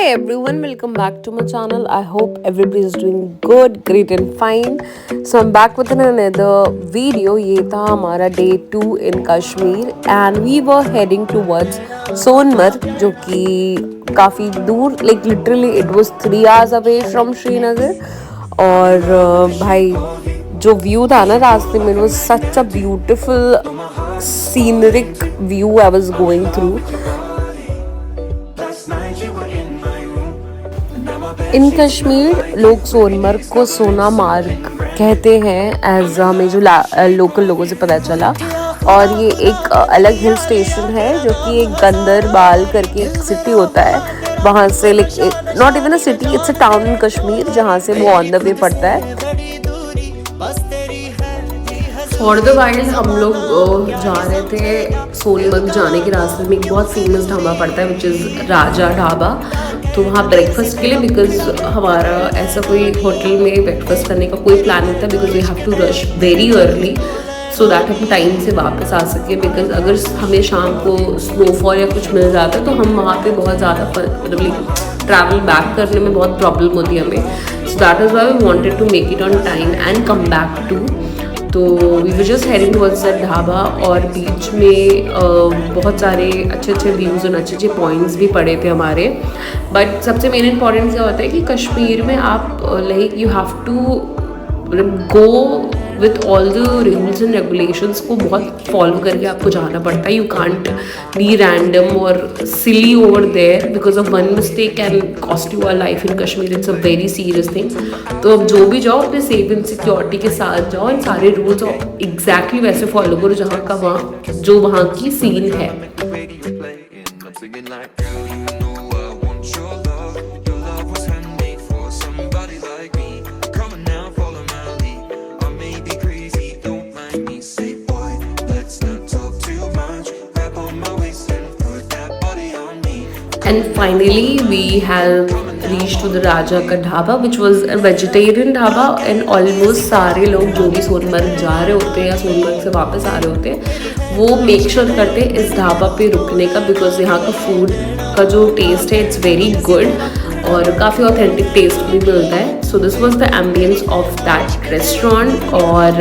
everyone, welcome back to my channel. I hope everybody is doing good, great and fine. So I'm back with another video. ये था हमारा day 2 in Kashmir and we were heading towards Sonmarg जो कि काफ़ी दूर, like literally it was 3 hours away from Srinagar. और भाई जो व्यू था ना रास्ते में, it was such a beautiful scenic view I was going through. इन कश्मीर लोग सोनमर्ग को सोना मार्ग कहते हैं एज हमें जो लोकल लोगों से पता चला। और ये एक अलग हिल स्टेशन है जो कि एक गंदरबाल करके एक सिटी होता है, वहाँ से not even a city, it's a town in Kashmir, जहाँ से वो ऑन द वे पड़ता है। फॉर द वाइल्ड हम लोग जा रहे थे सोनमर्ग जाने के रास्ते में एक बहुत फेमस ढाबा पड़ता है विच इज़ राजा ढाबा। तो वहाँ ब्रेकफास्ट के लिए, बिकॉज हमारा ऐसा कोई होटल में ब्रेकफास्ट करने का कोई प्लान नहीं था, because we have to rush very early so that हम टाइम से वापस आ सके। बिकॉज अगर हमें शाम को स्नोफॉल या कुछ मिल जाता है तो हम वहाँ पे बहुत ज़्यादा मतलब ट्रैवल बैक करने में बहुत प्रॉब्लम होती है हमें। So that is why we wanted to make it on time and come back to. तो we were just heading towards that dhaba और बीच में बहुत सारे अच्छे अच्छे व्यूज़ और अच्छे अच्छे पॉइंट्स भी पड़े थे हमारे। बट सबसे मेन इंपॉर्टेंट क्या होता है कि कश्मीर में आप like you have to go with all the rules and regulations को बहुत फॉलो करके आपको जाना पड़ता है। यू कांट बी रैंडम और silly over there because of one mistake can cost you a life in Kashmir. It's a very serious thing. तो अब जो भी जाओ अपने सेफ एंड सिक्योरिटी के साथ जाओ एंड सारे रूल्स एग्जैक्टली वैसे फॉलो करो जहाँ का वहाँ की सीन है। And finally we have reached to the Raja का dhaba which was a vegetarian dhaba and almost सारे लोग जो भी सोनमर्ग जा रहे होते हैं या सोनमर्ग से वापस आ रहे होते हैं वो मेक श्योर करते हैं इस ढाबा पे रुकने का, बिकॉज यहाँ का फूड का जो टेस्ट है इट्स वेरी गुड और काफ़ी ऑथेंटिक टेस्ट भी मिलता है। So this was the ambience of that restaurant और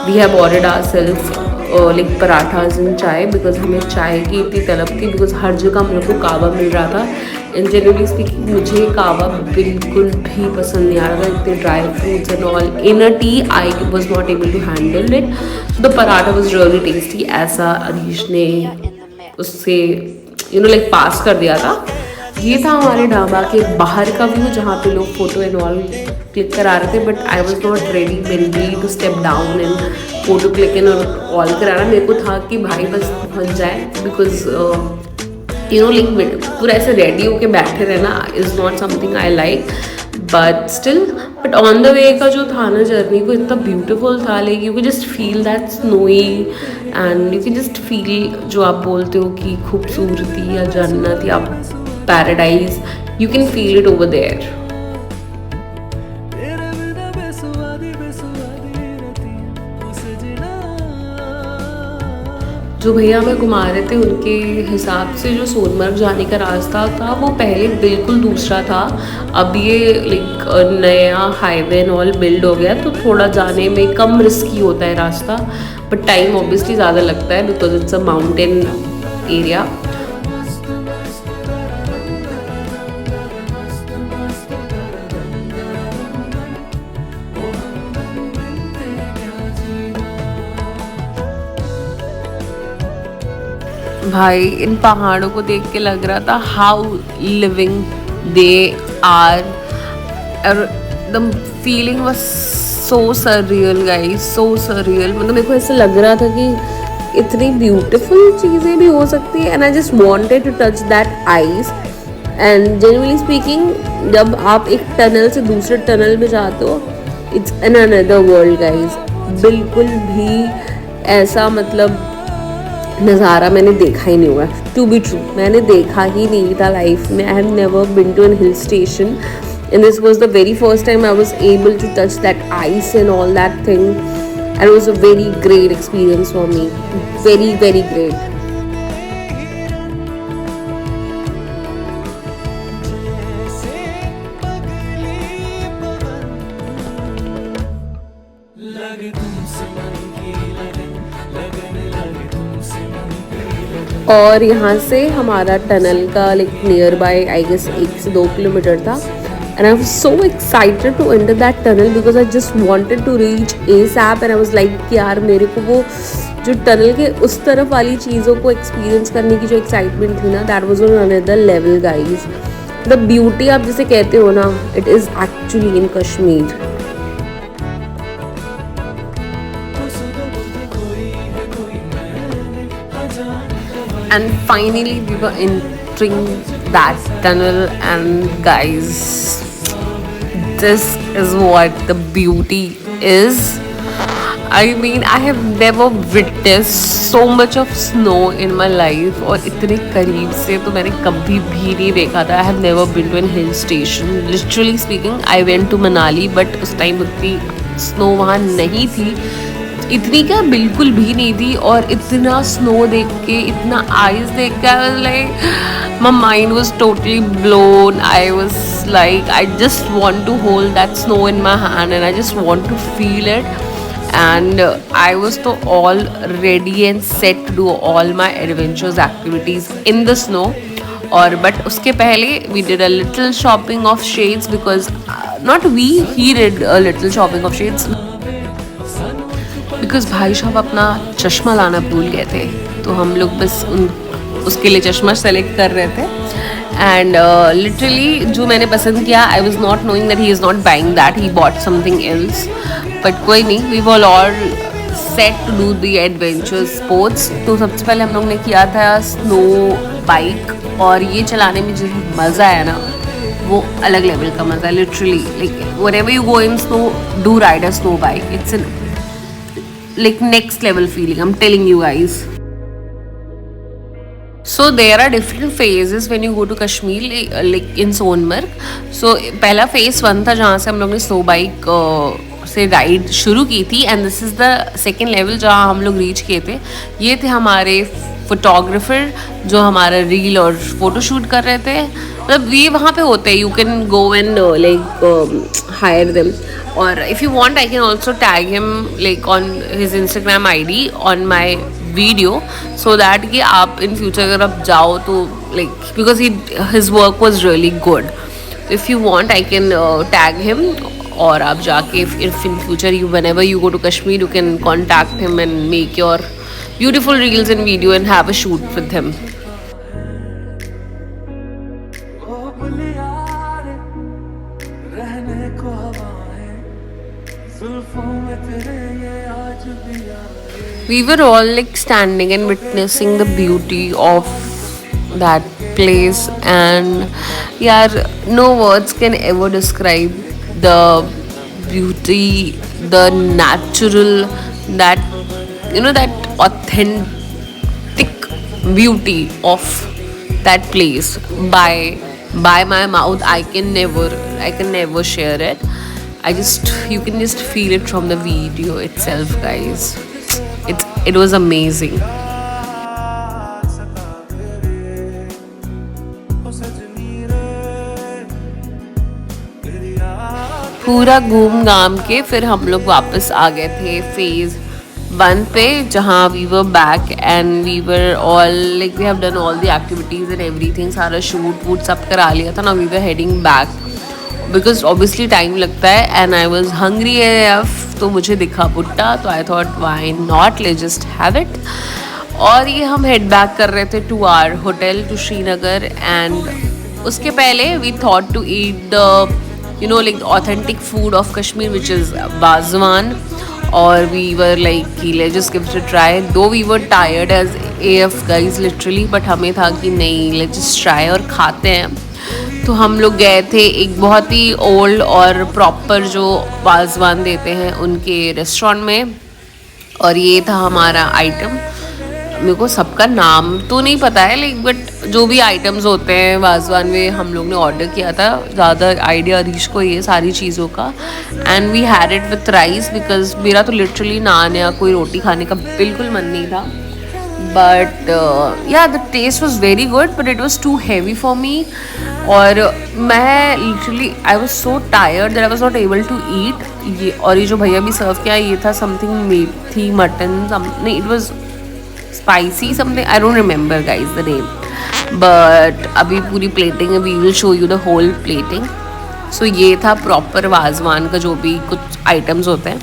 we have ordered ourselves like parathas and chai, because हमें चाय की इतनी तलब थी बिकॉज हर जगह हम लोग को कावा मिल रहा था। इन जनरली स्पीकिंग मुझे कावा बिल्कुल भी पसंद नहीं आ रहा था, इतने dry fruits and all in a tea I was not able to handle it. So the paratha was really tasty, ऐसा अधीश ने उससे लाइक पास कर दिया था। ये था हमारे ढाबा के बाहर का व्यू जहाँ पे लोग फोटो एंड ऑल क्लिक करा रहे थे, but I was not ready mentally to step down and photo click and all कराना। मेरे को था कि भाई बस पहुँच जाए, बिकॉज लाइक पूरा ऐसे रेडी होके बैठे रहना is not something I like, but still but on the way का जो था ना जर्नी वो इतना ब्यूटीफुल था। Like you can just feel that snowy and you can just feel जो आप बोलते हो कि खूबसूरती या जन्नत या paradise, you can feel it over there. जो भैया हमें घुमा रहे थे उनके हिसाब से जो सोनमर्ग जाने का रास्ता था वो पहले बिल्कुल दूसरा था। अब ये लाइक नया हाईवे एंड ऑल बिल्ड हो गया तो थोड़ा जाने में कम रिस्की होता है रास्ता, बट टाइम ऑब्वियसली ज़्यादा लगता है because it's a mountain area. भाई इन पहाड़ों को देख के लग रहा था हाउ लिविंग दे आर, और the feeling was so surreal guys, so surreal. मतलब मेरे को ऐसा लग रहा था कि इतनी ब्यूटीफुल चीज़ें भी हो सकती है and I just wanted to touch that ice. And genuinely speaking जब आप एक टनल से दूसरे टनल में जाते हो it's an another world guys. बिल्कुल भी ऐसा मतलब नज़ारा मैंने देखा ही नहीं हुआ। टू बी ट्रू मैंने देखा ही नहीं था लाइफ में। I have never been to an hill station and this was the very first time I was able to touch that ice and all that thing and it was a very great experience for me, very very great. और यहाँ से हमारा tunnel का like nearby I guess 1 से 2 kilometre था. And I was so excited to enter that tunnel because I just wanted to reach ASAP and I was like कि यार मेरे को वो जो टनल के उस तरफ वाली चीज़ों को एक्सपीरियंस करने की जो एक्साइटमेंट थी ना, that was on another level guys. The beauty आप जिसे कहते हो ना, it is actually in Kashmir. And finally we were entering that tunnel and guys, this is what the beauty is. I mean, I have never witnessed so much of snow in my life. और इतने करीब से तो मैंने कभी भी नहीं देखा था. I have never been to a hill station. Literally speaking, I went to Manali, but उस टाइम उतनी स्नो वहाँ नहीं थी. इतनी क्या बिल्कुल भी नहीं थी. और इतना स्नो देख के, इतना आइस देख के, I was like my mind was totally blown. I was like I just want to hold that snow in my hand and I just want to feel it. And I was तो all ready and set to do all my adventures activities in the snow. और but उसके पहले we did a little shopping of shades because not we, he did a little shopping of shades because भाई साहब अपना चश्मा लाना भूल गए थे. तो हम लोग बस उसके लिए चश्मा सेलेक्ट कर रहे थे. एंड लिटरली जो मैंने पसंद किया, I was not knowing that he is not buying that, he bought something else. But कोई नहीं, we were all set to do the adventure sports. तो सबसे पहले हम लोग ने किया था स्नो बाइक. और ये चलाने में जो मज़ा आया ना, वो अलग लेवल का मज़ा. Literally like whenever you go in snow, do ride a snow bike. It's an like next level feeling, I'm telling you guys. So there are different phases when you go to Kashmir, like in Sonmarg. So पहला phase 1 था जहाँ से हम लोग ने snow bike से ride शुरू की थी. And this is the second level जहाँ हम लोग रीच किए थे. ये थे हमारे फोटोग्राफर जो हमारा रील और फोटो शूट कर रहे थे. मतलब ये वहाँ पे होते हैं, you can go and like hire them. और if you want I can also tag him like on his Instagram ID on my video, so that कि आप इन फ्यूचर अगर आप जाओ तो like because his work was really good. If you want I can tag him. और आप जाके if in future you whenever you go to Kashmir, you can contact him and make your beautiful reels and video and have a shoot with him. We were all like standing and witnessing the beauty of that place, and yeah, no words can ever describe the beauty, the natural, that you know, that authentic beauty of that place. By my mouth I can never share it. You can just feel it from the video itself, guys. It was amazing. पूरा घूम घाम के फिर हम लोग वापस आ गए थे फेज 1 पे, जहाँ we were back and we were all like we have done all the activities and everything. सारा शूट वूट सब करा लिया था ना. We were heading back because obviously time लगता है. And I was hungry AF, तो मुझे दिखा भुट्टा, तो I thought why not, let's just have it. और ये हम हेड बैक कर रहे थे to our hotel to Srinagar. And उसके पहले we thought to eat the like the authentic food of Kashmir, which is Bazwan. Or we were like, let's just give it a try. Though we were tired as AF guys, literally, but हमें था कि नहीं, let's just try और खाते हैं. तो हम लोग गए थे एक बहुत ही ओल्ड और प्रॉपर जो बाज़वान देते हैं उनके रेस्टोरेंट में. और ये था हमारा आइटम. मेरे को सबका नाम तो नहीं पता है लाइक, बट जो भी आइटम्स होते हैं वाजवान में हम लोग ने ऑर्डर किया था. ज़्यादा आइडिया अरीश को ये सारी चीज़ों का. And we had it with rice because मेरा तो लिटरली नान या कोई रोटी खाने का बिल्कुल मन नहीं था. But yeah the taste was very good but it was too heavy for me. और मैं literally I was so tired that I was not able to eat. ये और ये जो भैया भी सर्व किया, ये था समथिंग मेथी मटन नहीं, it was spicy something, I don't remember guys the name, but अभी पूरी plating है, we will show you the whole plating. So ये था proper वाजवान का जो भी कुछ items होते हैं.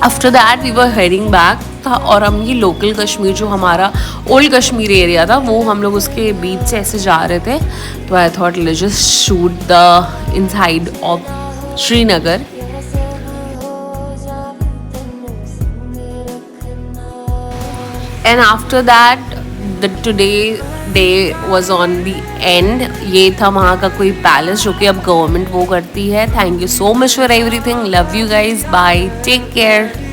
After that we were heading back था, और हम ये लोकल कश्मीर जो हमारा ओल्ड कश्मीर एरिया था वो हम लोग उसके बीच से ऐसे जा रहे थे. तो I thought let's just shoot the inside of Srinagar. And after that the today day was on the end. ये था वहाँ का कोई पैलेस जो कि अब गवर्नमेंट वो करती है. Thank you so much for everything. Love you guys. Bye. Take care.